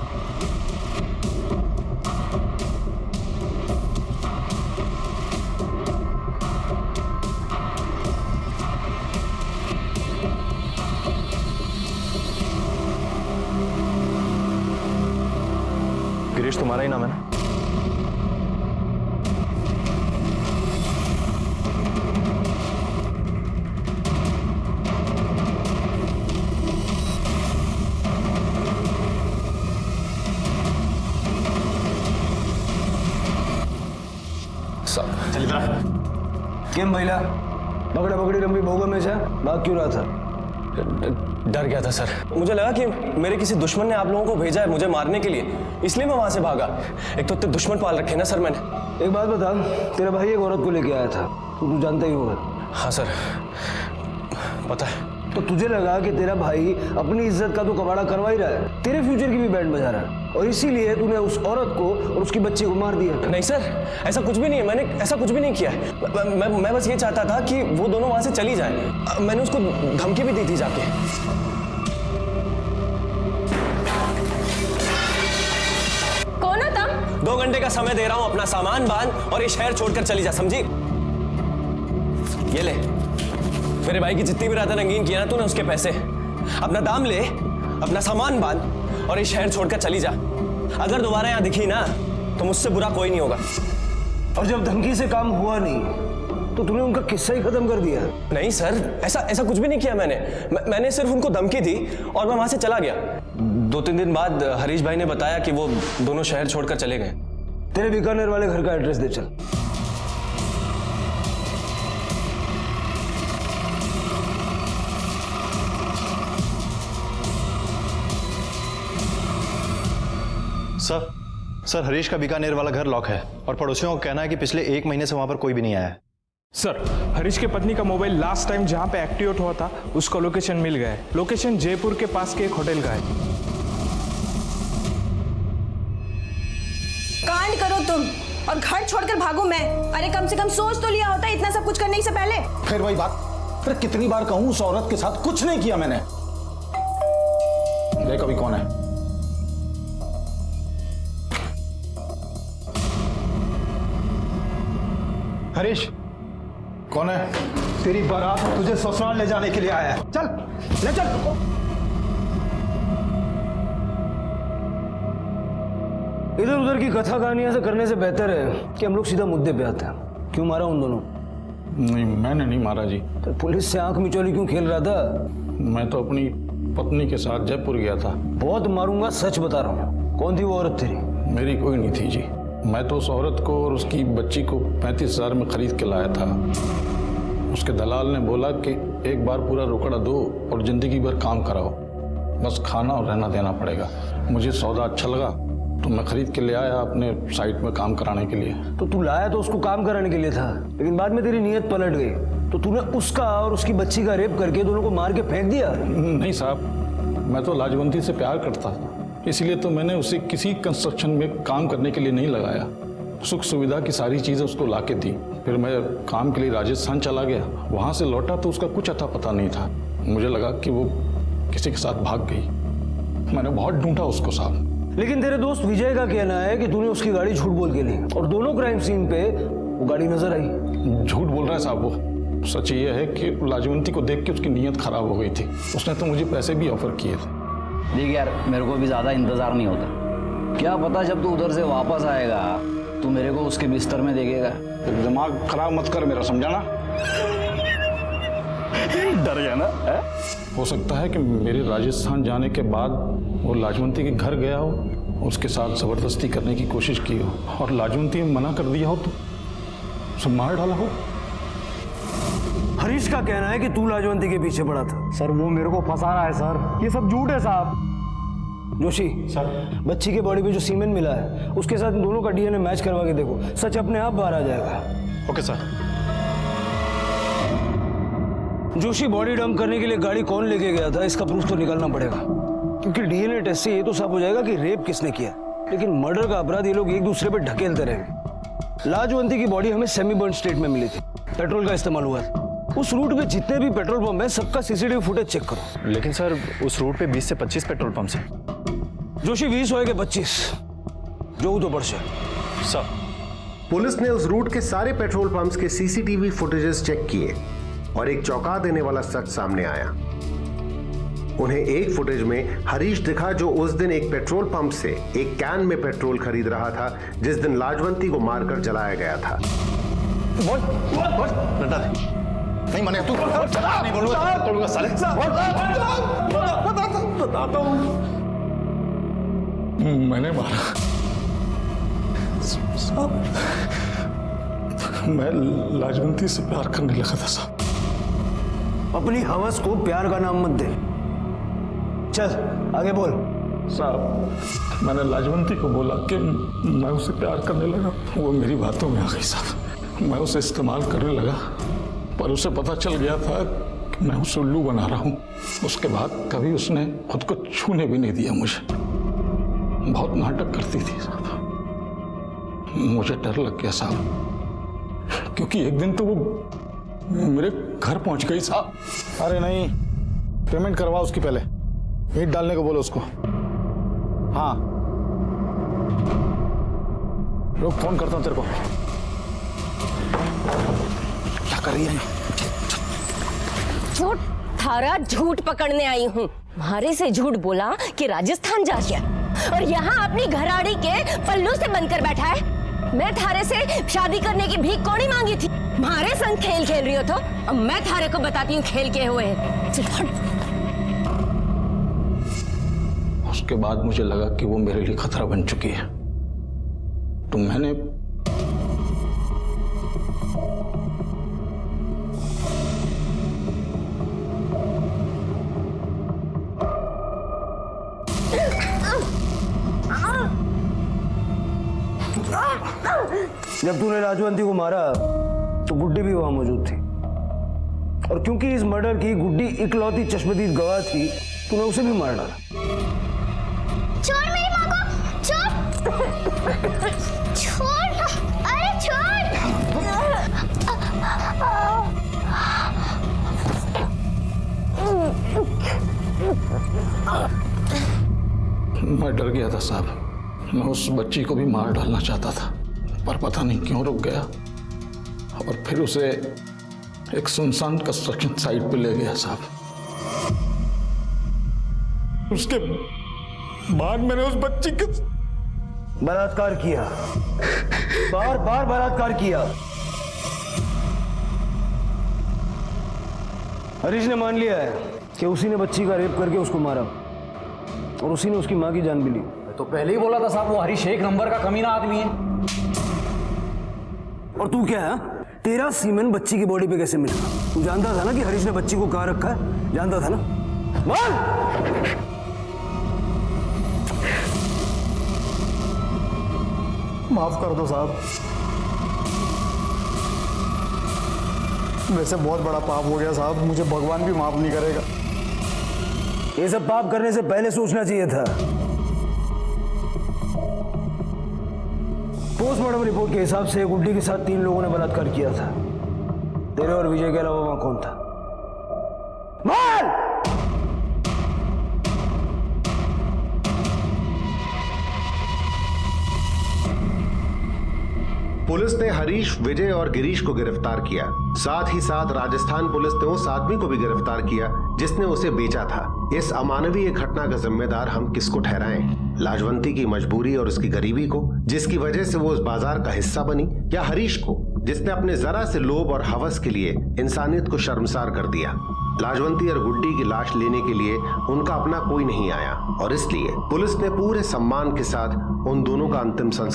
गिरीश तुम्हारा ही नाम है ना? चल इधर। केम महिला पकड़ा पकड़ी लंबी भोगा में से भाग क्यों रहा था? डर गया था सर। मुझे लगा कि मेरे किसी दुश्मन ने आप लोगों को भेजा है मुझे मारने के लिए, इसलिए मैं वहां से भागा। एक तो दुश्मन पाल रखे ना सर मैंने। एक बात बता, तेरा भाई एक औरत को लेके आया था, तू जानता ही होगा। हाँ सर पता है। तो तुझे लगा कि तेरा भाई अपनी इज्जत का तो कबाड़ा करवा ही रहा है, तेरे फ्यूचर की भी बैंड बजा रहा है, और इसीलिए तूने उस औरत को और उसकी बच्ची को मार दिया। नहीं सर ऐसा कुछ भी नहीं है, मैंने ऐसा कुछ भी नहीं किया है। मैं बस ये चाहता था कि वो दोनों वहां से चली जाए। मैंने उसको धमकी भी दी थी जाके। कौन है तुम? 2 घंटे का समय दे रहा हूं, अपना सामान बांध और ये शहर छोड़कर चली जा, समझी? ये ले, मेरे भाई की जितनी भी रातें रंगीन किया ना तूने उसके पैसे। अपना दाम ले, अपना सामान बांध और ये शहर छोड़कर चली जा। अगर दोबारा यहां दिखी ना तो मुझसे बुरा कोई नहीं होगा। और जब धमकी से काम हुआ नहीं तो तूने उनका किस्सा ही खत्म कर दिया? नहीं सर ऐसा कुछ भी नहीं किया मैंने सिर्फ उनको धमकी दी और मैं वहां से चला गया। 2-3 दिन बाद हरीश भाई ने बताया कि वो दोनों शहर छोड़कर चले गए। तेरे बीकानेर वाले घर का एड्रेस दे चल। सर हरीश का बीकानेर वाला घर लॉक है, और पड़ोसियों का कहना है कि पिछले 1 महीने से वहां पर कोई भी नहीं आया है। सर हरीश की पत्नी का मोबाइल लास्ट टाइम जहां पे एक्टिवेट हुआ था उसका लोकेशन मिल गया है। लोकेशन जयपुर के पास के एक होटल का है। कांड करो तुम और घर छोड़कर भागो मैं। अरे कम से कम सोच तो लिया होता इतना सब कुछ करने से पहले। फिर वही बात, फिर कितनी बार कहूं उस औरत के साथ कुछ नहीं किया मैंने। देख अभी कौन है। हरीश कौन है? तेरी बारात तुझे ससुराल ले जाने के लिए आया है। चल ले चल। इधर उधर की कथा कहानियां से करने से बेहतर है कि हम लोग सीधा मुद्दे पे आते हैं। क्यों मारा उन दोनों? नहीं मैंने नहीं मारा जी। तो पुलिस से आंख मिचौली क्यों खेल रहा था? मैं तो अपनी पत्नी के साथ जयपुर गया था। बहुत मारूंगा, सच बता रहा हूँ। कौन थी वो औरत तेरी? मेरी कोई नहीं थी जी। मैं तो उस औरत को और उसकी बच्ची को 35,000 में खरीद के लाया था। उसके दलाल ने बोला कि एक बार पूरा रोकड़ा दो और जिंदगी भर काम कराओ, बस खाना और रहना देना पड़ेगा। मुझे सौदा अच्छा लगा तो मैं खरीद के ले आया अपने साइट में काम कराने के लिए। तो तू लाया तो उसको काम कराने के लिए था, लेकिन बाद में तेरी नीयत पलट गई तो तूने उसका और उसकी बच्ची का रेप करके दोनों को मार के फेंक दिया। नहीं साहब, मैं तो लाजवंती से प्यार करता था, इसलिए तो मैंने उसे किसी कंस्ट्रक्शन में काम करने के लिए नहीं लगाया। सुख सुविधा की सारी चीजें उसको ला के दी। फिर मैं काम के लिए राजस्थान चला गया, वहां से लौटा तो उसका कुछ अता पता नहीं था। मुझे लगा कि वो किसी के साथ भाग गई। मैंने बहुत ढूंढा उसको साहब। लेकिन तेरे दोस्त विजय का कहना है कि तूने उसकी गाड़ी झूठ बोल के ली और दोनों क्राइम सीन पे वो गाड़ी नजर आई। झूठ बोल रहा है साहब वो। सच ये है कि लाजवंती को देख के उसकी नीयत खराब हो गई थी। उसने तो मुझे पैसे भी ऑफर किए थे। देख यार, मेरे को भी ज्यादा इंतजार नहीं होता। क्या पता जब तू उधर से वापस आएगा तू मेरे को उसके बिस्तर में देखेगा। दिमाग खराब मत कर मेरा, समझा ना? डर गया ना है? हो सकता है कि मेरे राजस्थान जाने के बाद वो लाजवंती के घर गया हो, उसके साथ जबरदस्ती करने की कोशिश की हो और लाजवंती ने मना कर दिया हो तो उसे मार डाला हो। हरीश का कहना है कि तू लाजवंती के पीछे पड़ा था। सर वो मेरे को फंसा रहा है सर, ये सब झूठ है साहब। जोशी सर, बच्ची के बॉडी पे जो सीमेंट मिला है उसके साथ दोनों का डीएनए मैच करवा के देखो, सच अपने आप बाहर आ जाएगा। Okay sir. Joshi, body dump करने के लिए गाड़ी कौन लेके गया था इसका प्रूफ तो निकालना पड़ेगा, क्योंकि डीएनए टेस्ट से ये तो साफ हो जाएगा कि रेप किसने किया। लेकिन मर्डर का अपराध ये लोग एक दूसरे पे ढकेलते रहेंगे। लाजवंती की बॉडी हमें सेमी बर्न स्टेट में मिली थी, पेट्रोल का इस्तेमाल हुआ था। उस रूट पे जितने भी पेट्रोल पंप है सबका सीसीटीवी फुटेज चेक करो। लेकिन सर उस रूट पे 20 से 25 पेट्रोल पंप्स हैं। जोशी 20 होए के 25 जो तो बढ़ सर। पुलिस ने उस रूट के सारे पेट्रोल पंप्स के सीसीटीवी फुटेजेस चेक किए और एक चौंका देने वाला सच सामने आया। उन्हें एक फुटेज में हरीश दिखा जो उस दिन एक पेट्रोल पंप से एक कैन में पेट्रोल खरीद रहा था जिस दिन लाजवंती को मारकर जलाया गया था। नहीं माने तू नहीं बोलूंगा साले। बताता हूं मैंने मारा साहब। मैं लाजवंती से प्यार करने लगा था साहब। अपनी हवस को प्यार का नाम मत दे। चल आगे बोल। साहब मैंने लाजवंती को बोला कि मैं उसे प्यार करने लगा। वो मेरी बातों में आ गई साहब। मैं उसे इस्तेमाल करने लगा पर उसे पता चल गया था कि मैं उसे उल्लू बना रहा हूं। उसके बाद कभी उसने खुद को छूने भी नहीं दिया मुझे। बहुत नाटक करती थी साहब। मुझे डर लग गया साहब, क्योंकि एक दिन तो वो मेरे घर पहुंच गई साहब। अरे नहीं, पेमेंट करवा उसकी, पहले ईंट डालने को बोलो उसको। हाँ रुक, फोन करता हूं तेरे को। क्या कर रही है? झूठ थारा झूठ पकड़ने आई हूँ। मारे से झूठ बोला कि राजस्थान जा गया और यहाँ अपनी घराड़ी के पल्लू से बनकर बैठा है। मैं थारे से शादी करने की भीख कौड़ी मांगी थी। मारे संग खेल खेल रही हो तो अब मैं थारे को बताती हूँ खेल के हुए। चल हट। उसके बाद मुझे लगा कि वो मेरे लिए खतरा बन चुकी है, तो मैंने जब तूने लाजवंती को मारा तो गुड्डी भी वहां मौजूद थी, और क्योंकि इस मर्डर की गुड्डी इकलौती चश्मदीद गवाह थी तूने उसे भी मार डाला। छोड़ मेरी माँ को, छोड़। छोड़, अरे छोड़। मैं डर गया था साहब। मैं उस बच्ची को भी मार डालना चाहता था पर पता नहीं क्यों रुक गया और फिर उसे एक सुनसान कंस्ट्रक्शन साइट पे ले गया साहब। उसके बाद मैंने उस बच्ची के बलात्कार किया, बार बार बलात्कार किया। हरीश ने मान लिया है कि उसी ने बच्ची का रेप करके उसको मारा और उसी ने उसकी मां की जान भी ली। तो पहले ही बोला था साहब वो हरीश एक नंबर का कमीना आदमी है। और तू क्या है? तेरा सीमेंट बच्ची की बॉडी पे कैसे मिला? तू जानता था ना कि हरीश ने बच्ची को कहाँ रखा है? जानता था ना? बोल। माफ कर दो साहब, वैसे बहुत बड़ा पाप हो गया साहब, मुझे भगवान भी माफ नहीं करेगा। ये सब पाप करने से पहले सोचना चाहिए था। पोस्टमार्टम रिपोर्ट के हिसाब से गुड्डी के साथ 3 लोगों ने बलात्कार किया था। तेरे और विजय के अलावा वहां कौन था? बोल! पुलिस ने हरीश, विजय और गिरीश को गिरफ्तार किया। साथ ही साथ राजस्थान पुलिस ने उस आदमी को भी गिरफ्तार किया जिसने उसे बेचा था। इस अमानवीय घटना का जिम्मेदार हम किसको ठहराएं? लाजवंती की मजबूरी और उसकी गरीबी को, जिसकी वजह से वो उस बाजार का हिस्सा बनी, या हरीश को, जिसने अपने जरा से लोभ और हवस के लिए इंसानियत को शर्मसार कर दिया? लाजवंती और गुड्डी की लाश लेने के लिए उनका अपना कोई नहीं आया और इसलिए पुलिस ने पूरे सम्मान के साथ उन दोनों का अंतिम संस्कार